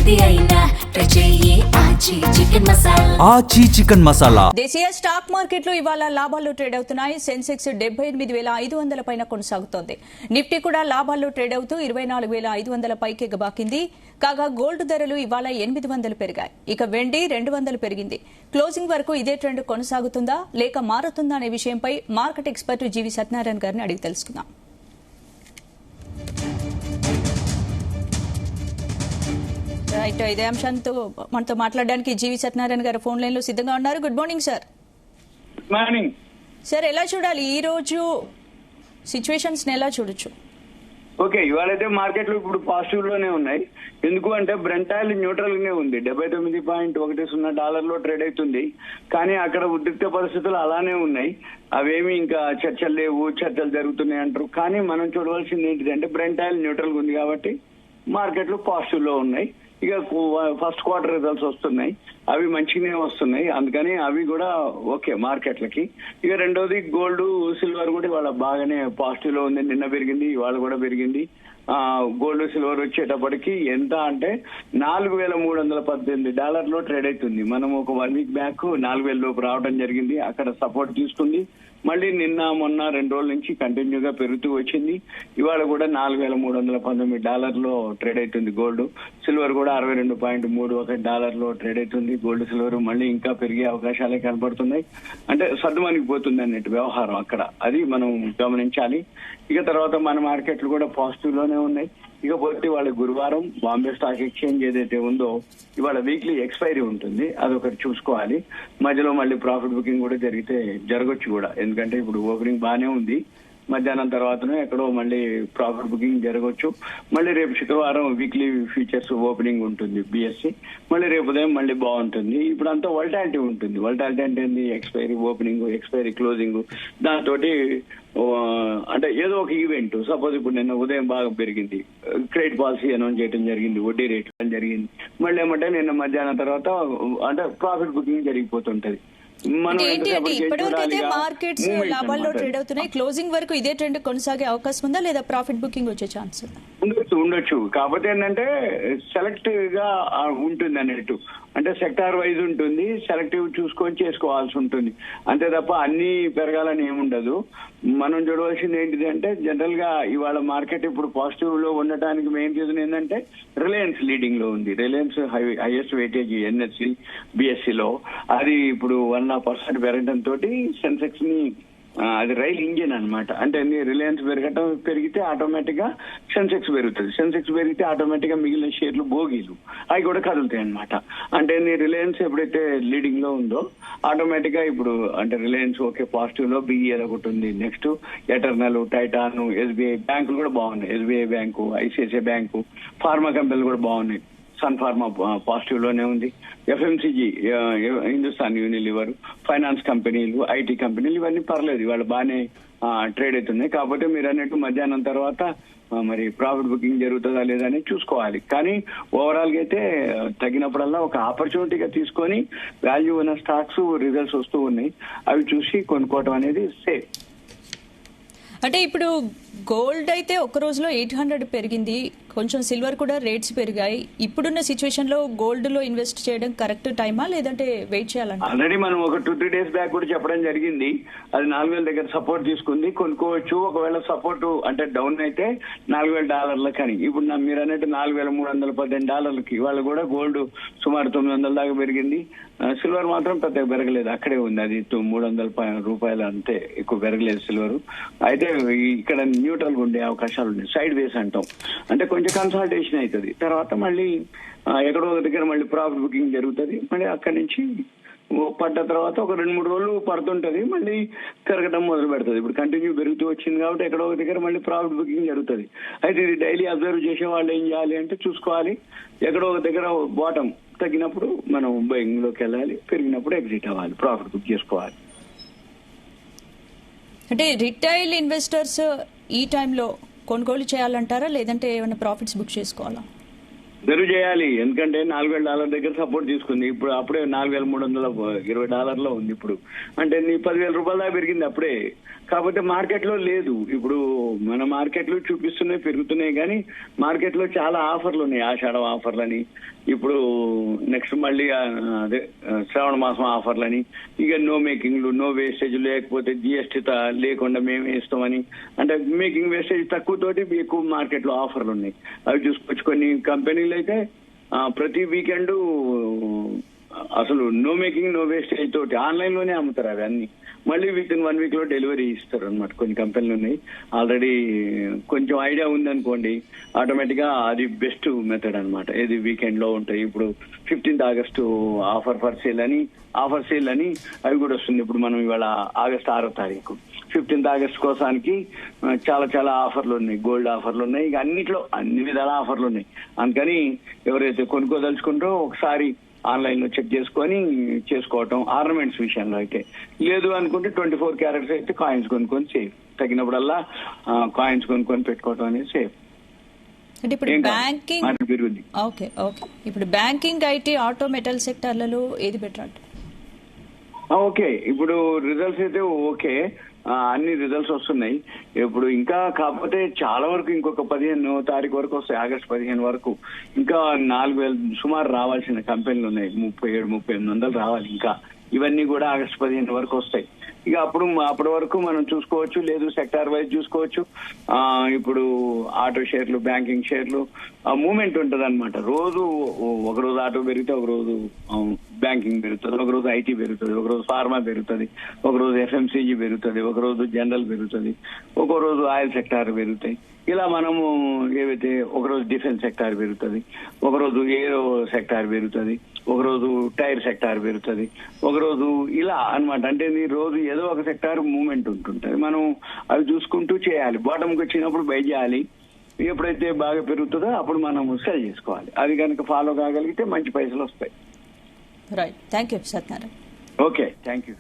ఏది అయినా ట్రై చెయ్యి ఆచి చికెన్ మసాలా. ఆచి చికెన్ మసాలా. దేశీయ స్టాక్ మార్కెట్లు ఇవాళ లాభాల్లో ట్రేడ్ అవుతున్నాయి. సెన్సెక్స్ 78,500 పైన కొనసాగుతోంది. నిఫ్టీ కూడా లాభాల్లో ట్రేడ్ అవుతూ 24,500 పైకి ఎగబాకింది. కాగా గోల్డ్ ధరలు ఇవాళ 800 పెరిగాయి. ఇక వెండి 200 పెరిగింది. క్లోజింగ్ వరకు ఇదే ట్రెండ్ కొనసాగుతుందా లేక మారుతుందా అనే విషయంపై మార్కెట్ ఎక్స్పర్ట్ జీవి సత్యనారాయణ గారిని అడిగి తెలుసుకుందాం. రైట్, ఇదే అంశంతో మనతో మాట్లాడడానికి జీవి సత్యనారాయణ గారు ఫోన్ లైన్ లో సిద్ధంగా ఉన్నారు. Good morning sir. Good morning sir, ఎలా చూడాలి ఈ రోజు సిచ్యువేషన్స్ ఎలా చూడొచ్చు? ఓకే, ఇవాళైతే మార్కెట్లు ఇప్పుడు పాజిటివ్ లోనే ఉన్నాయి. ఎందుకు అంటే బ్రెంట్ ఆయిల్ న్యూట్రల్ గానే ఉంది. $79.10 ట్రేడ్ అవుతుంది. కానీ అక్కడ ఉద్రిక్త పరిస్థితులు అలానే ఉన్నాయి. అవేమి ఇంకా చర్చలు లేవు, చర్చలు జరుగుతున్నాయి అంటారు. కానీ మనం చూడవలసింది ఏంటిదంటే బ్రెంట్ ఆయిల్ న్యూట్రల్ గా ఉంది కాబట్టి మార్కెట్లు పాజిటివ్ లో ఉన్నాయి. ఇక ఫస్ట్ క్వార్టర్ రిజల్ట్స్ వస్తున్నాయి, అవి మంచిగానే వస్తున్నాయి. అందుకని అవి కూడా ఓకే మార్కెట్లకి. ఇక రెండోది గోల్డ్, సిల్వర్ కూడా ఇవాళ బాగానే పాజిటివ్ లో ఉంది. నిన్న పెరిగింది, ఇవాళ కూడా పెరిగింది. గోల్డ్ సిల్వర్ వచ్చేటప్పటికి ఎంత అంటే $4,318 ట్రేడ్ అవుతుంది. మనం ఒక 1 వీక్ బ్యాక్ 4,000 లోపు రావడం జరిగింది. అక్కడ సపోర్ట్ తీసుకుంది. మళ్ళీ నిన్న మొన్న 2 రోజుల నుంచి కంటిన్యూగా పెరుగుతూ వచ్చింది. ఇవాళ కూడా $4,319 ట్రేడ్ అవుతుంది గోల్డ్. సిల్వర్ కూడా $62.31 ట్రేడ్ అవుతుంది. గోల్డ్ సిల్వర్ మళ్ళీ ఇంకా పెరిగే అవకాశాలే కనబడుతున్నాయి. అంటే సర్దుమణిగిపోతుంది అన్నట్టు వ్యవహారం అక్కడ, అది మనం గమనించాలి. ఇక తర్వాత మన మార్కెట్లు కూడా పాజిటివ్ లోనే ఉన్నాయి. ఇకపోతే వాళ్ళ గురువారం బాంబే స్టాక్ ఎక్స్చేంజ్ ఏదైతే ఉందో ఇవాళ వీక్లీ ఎక్స్పైరీ ఉంటుంది, అదొకటి చూసుకోవాలి. మధ్యలో మళ్ళీ ప్రాఫిట్ బుకింగ్ కూడా జరగొచ్చు కూడా. ఎందుకంటే ఇప్పుడు ఓపెనింగ్ బాగానే ఉంది, మధ్యాహ్నం తర్వాతనే ఎక్కడో మళ్ళీ ప్రాఫిట్ బుకింగ్ జరగవచ్చు. మళ్ళీ రేపు శుక్రవారం వీక్లీ ఫ్యూచర్స్ ఓపెనింగ్ ఉంటుంది బిఎస్సి. మళ్ళీ రేపు ఉదయం మళ్ళీ బాగుంటుంది. ఇప్పుడు అంతా వల్టాలిటీ ఉంటుంది. వల్టాలిటీ అంటే ఎక్స్పైరీ ఓపెనింగ్, ఎక్స్పైరీ క్లోజింగ్, దాంతో అంటే ఏదో ఒక ఈవెంట్. సపోజ్ ఇప్పుడు నిన్న ఉదయం బాగా పెరిగింది, క్రెడిట్ పాలసీ అనౌన్స్ చేయడం జరిగింది, వడ్డీ రేట్లు జరిగింది. మళ్ళీ ఏమంటే నిన్న మధ్యాహ్నం తర్వాత అంటే ప్రాఫిట్ బుకింగ్ జరిగిపోతుంటది. ఇప్పటివరకు అయితే మార్కెట్స్ లాభాల్లో ట్రేడ్ అవుతున్నాయి. క్లోజింగ్ వరకు ఇదే ట్రెండ్ కొనసాగే అవకాశం ఉందా లేదా ప్రాఫిట్ బుకింగ్ వచ్చే ఛాన్స్ ఉందా? ఉండొచ్చు. కాకపోతే ఏంటంటే సెలెక్టివ్ గా ఉంటుంది అన్నట్టు. అంటే సెక్టార్ వైజ్ ఉంటుంది, సెలెక్టివ్ చూసుకొని చేసుకోవాల్సి ఉంటుంది. అంతే తప్ప అన్ని పెరగాలని ఏముండదు. మనం చూడవలసింది ఏంటిది అంటే జనరల్ గా ఇవాళ మార్కెట్ ఇప్పుడు పాజిటివ్ లో ఉండటానికి మెయిన్ రీజన్ ఏంటంటే రిలయన్స్ లీడింగ్ లో ఉంది. Reliance highest weightage NSC BSc లో అది ఇప్పుడు 1% పెరగడంతో సెన్సెక్స్ ని అది రైల్ ఇంజిన్ అనమాట. అంటే రిలయన్స్ పెరిగితే ఆటోమేటిక్ గా సెన్సెక్స్ పెరుగుతుంది. సెన్సెక్స్ పెరిగితే ఆటోమేటిక్ గా మిగిలిన షేర్లు బోగీలు అవి కూడా కదులుతాయి అనమాట. అంటే రిలయన్స్ ఎప్పుడైతే లీడింగ్ లో ఉందో ఆటోమేటిక్ గా ఇప్పుడు అంటే రిలయన్స్ ఓకే పాజిటివ్ లో, బిఈఎల్ ఒకటి ఉంది. నెక్స్ట్ ఎటర్నల్, టైటాన్, ఎస్బీఐ బ్యాంకులు కూడా బాగున్నాయి. SBI bank, ICICI bank, pharma కంపెనీలు కూడా బాగున్నాయి. సన్ ఫార్మా పాజిటివ్ లోనే ఉంది. ఎఫ్ఎంసీజీ, హిందుస్థాన్ యూనిలివర్, ఫైనాన్స్ కంపెనీలు, ఐటీ కంపెనీలు ఇవన్నీ పర్లేదు, ఇవాళ బాగానే ట్రేడ్ అవుతున్నాయి. కాకపోతే మీరు అన్నట్టు మధ్యాహ్నం తర్వాత మరి ప్రాఫిట్ బుకింగ్ జరుగుతుందా లేదా అని చూసుకోవాలి. కానీ ఓవరాల్ గా అయితే తగినప్పుడల్లా ఒక ఆపర్చునిటీగా తీసుకొని వాల్యూ ఉన్న స్టాక్స్ రిజల్ట్స్ వస్తూ ఉన్నాయి, అవి చూసి కొనుక్కోవడం అనేది సేఫ్. అంటే ఇప్పుడు గోల్డ్ అయితే ఒక రోజులో 800 పెరిగింది, కొంచెం సిల్వర్ కూడా రేట్స్ పెరిగాయి. ఇప్పుడున్న సిచ్యువేషన్ లో గోల్డ్ లో ఇన్వెస్ట్ చేయడం కరెక్ట్ టైమా లేదంటే వెయిట్ చేయాలంటే? ఆల్రెడీ మనం ఒక 2-3 days బ్యాక్ కూడా చెప్పడం జరిగింది. అది 4,000 దగ్గర సపోర్ట్ తీసుకుంది, కొనుక్కోవచ్చు. ఒకవేళ సపోర్ట్ అంటే డౌన్ అయితే $4,000 కానీ ఇప్పుడు మీరు అన్నట్టు $4,318 ఇవాళ కూడా గోల్డ్ సుమారు $900 దాకా పెరిగింది. సిల్వర్ మాత్రం పెద్దగా పెరగలేదు, అక్కడే ఉంది. అది $300 అంతే, ఎక్కువ పెరగలేదు సిల్వర్. అయితే ఇక్కడ న్యూట్రల్ గా ఉండే అవకాశాలు ఉన్నాయి. సైడ్ వేస్ అంటాం, అంటే కొంచెం కన్సల్టేషన్ అవుతుంది. తర్వాత మళ్ళీ ఎక్కడో ఒక దగ్గర మళ్ళీ ప్రాఫిట్ బుకింగ్ జరుగుతుంది. మళ్ళీ అక్కడి నుంచి పడ్డ తర్వాత ఒక 2-3 రోజులు పడుతుంటది, మళ్ళీ పెరగడం మొదలు పెడుతుంది. ఇప్పుడు కంటిన్యూ పెరుగుతూ వచ్చింది కాబట్టి ఎక్కడో ఒక దగ్గర మళ్ళీ ప్రాఫిట్ బుకింగ్ జరుగుతుంది. అయితే ఇది డైలీ అబ్జర్వ్ చేసే వాళ్ళు ఏం చేయాలి అంటే చూసుకోవాలి. ఎక్కడో ఒక దగ్గర బాటం తగ్గినప్పుడు మనం బయింగ్ లోకి వెళ్ళాలి, పెరిగినప్పుడు ఎగ్జిట్ అవ్వాలి, ప్రాఫిట్ బుక్ చేసుకోవాలి. అంటే రిటైల్ ఇన్వెస్టర్స్ ఈ టైంలో కొనుగోలు చేయాలంటారా లేదంటే ఏమైనా ప్రాఫిట్స్ బుక్ చేసుకోవాలా? జరుగు చేయాలి. ఎందుకంటే $4,000 దగ్గర సపోర్ట్ తీసుకుంది. ఇప్పుడు అప్పుడే $4,320 ఉంది ఇప్పుడు. అంటే నీ $10,000 దాకా పెరిగింది అప్పుడే. కాకపోతే మార్కెట్ లో లేదు. ఇప్పుడు మన మార్కెట్ లో చూపిస్తున్నాయి పెరుగుతున్నాయి, కానీ మార్కెట్ లో చాలా ఆఫర్లు ఉన్నాయి. ఆషాఢం ఆఫర్లని, ఇప్పుడు నెక్స్ట్ మళ్ళీ అదే శ్రావణ మాసం ఆఫర్లని, ఇక నో మేకింగ్లు, నో వేస్టేజ్, లేకపోతే జిఎస్టీ లేకుండా మేము ఇస్తామని, అంటే మేకింగ్ వేస్టేజ్ తక్కువతోటి ఎక్కువ మార్కెట్ లో ఆఫర్లు ఉన్నాయి. అవి చూసుకోవచ్చు. కొన్ని కంపెనీలు అయితే ప్రతి వీకెండ్ అసలు నో మేకింగ్ నో వేస్టేజ్ తోటి ఆన్లైన్ లోనే అమ్ముతారు. అవి అన్ని మళ్ళీ విత్ ఇన్ 1 week లో డెలివరీ ఇస్తారు అనమాట. కొన్ని కంపెనీలు ఉన్నాయి. ఆల్రెడీ కొంచెం ఐడియా ఉందనుకోండి, ఆటోమేటిక్ గా అది బెస్ట్ మెథడ్ అనమాట. ఇది వీకెండ్ లో ఉంటాయి. ఇప్పుడు 15th August ఆఫర్ సేల్ అని అవి కూడా వస్తుంది. ఇప్పుడు మనం ఇవాళ August 6వ తారీఖు, 15th August కోసానికి చాలా చాలా ఆఫర్లు ఉన్నాయి. గోల్డ్ ఆఫర్లు ఉన్నాయి. ఇక అన్నిట్లో అన్ని విధాల ఆఫర్లు ఉన్నాయి. అందుకని ఎవరైతే కొనుక్కోదలుచుకుంటారో ఒకసారి ఆన్లైన్ లో చెక్ చేసుకొని చేసుకోవటం. ఆర్నమెంట్స్ విషయంలో అయితే లేదు అనుకుంటే 24 క్యారెట్స్ అయితే కాయిన్స్ కొనుక్కొని సేఫ్. తగినప్పుడల్లా కాయిన్స్ కొనుక్కొని పెట్టుకోవటం అనేది సేఫ్. అంటే ఇప్పుడు బ్యాంకింగ్, ఓకే ఇప్పుడు బ్యాంకింగ్, ఐటీ, ఆటో, మెటల్ సెక్టార్లలో ఏది బెటర్ అంటే? ఓకే, ఇప్పుడు రిజల్ట్స్ అయితే ఓకే, అన్ని రిజల్ట్స్ వస్తున్నాయి. ఇప్పుడు ఇంకా కాకపోతే చాలా వరకు ఇంకొక 15వ తారీఖు వరకు వస్తాయి. August 15 వరకు ఇంకా 4,000 సుమారు రావాల్సిన కంపెనీలు ఉన్నాయి. 37-3800 రావాలి. ఇంకా ఇవన్నీ కూడా August 15 వరకు వస్తాయి. ఇక అప్పటి వరకు మనం చూసుకోవచ్చు. లేదు సెక్టార్ వైజ్ చూసుకోవచ్చు. ఇప్పుడు ఆటో షేర్లు, బ్యాంకింగ్ షేర్లు మూమెంట్ ఉంటది అనమాట. ఒకరోజు ఆటో పెరిగితే ఒకరోజు బ్యాంకింగ్ పెరుగుతుంది, ఒకరోజు ఐటీ పెరుగుతుంది, ఒకరోజు ఫార్మా పెరుగుతుంది, ఒకరోజు ఎఫ్ఎంసీజీ పెరుగుతుంది, ఒకరోజు జనరల్ పెరుగుతుంది, ఒక్కో రోజు ఆయిల్ సెక్టార్ పెరుగుతాయి. ఇలా మనము ఏవైతే ఒకరోజు డిఫెన్స్ సెక్టార్ పెరుగుతుంది, ఒకరోజు ఏరో సెక్టార్ పెరుగుతుంది, ఒకరోజు టైర్ సెక్టార్ పెరుగుతుంది, ఒకరోజు ఇలా అన్నమాట. అంటే నీ రోజు ఏదో ఒక సెక్టార్ మూవ్మెంట్ ఉంటుంటది. మనం అవి చూసుకుంటూ చేయాలి. బాటంకి వచ్చినప్పుడు బై చేయాలి. ఎప్పుడైతే బాగా పెరుగుతుందో అప్పుడు మనం సెల్ చేసుకోవాలి. అది కనుక ఫాలో కాగలిగితే మంచి పైసలు వస్తాయి. Right, thank you Satyanarayana. Okay, thank you.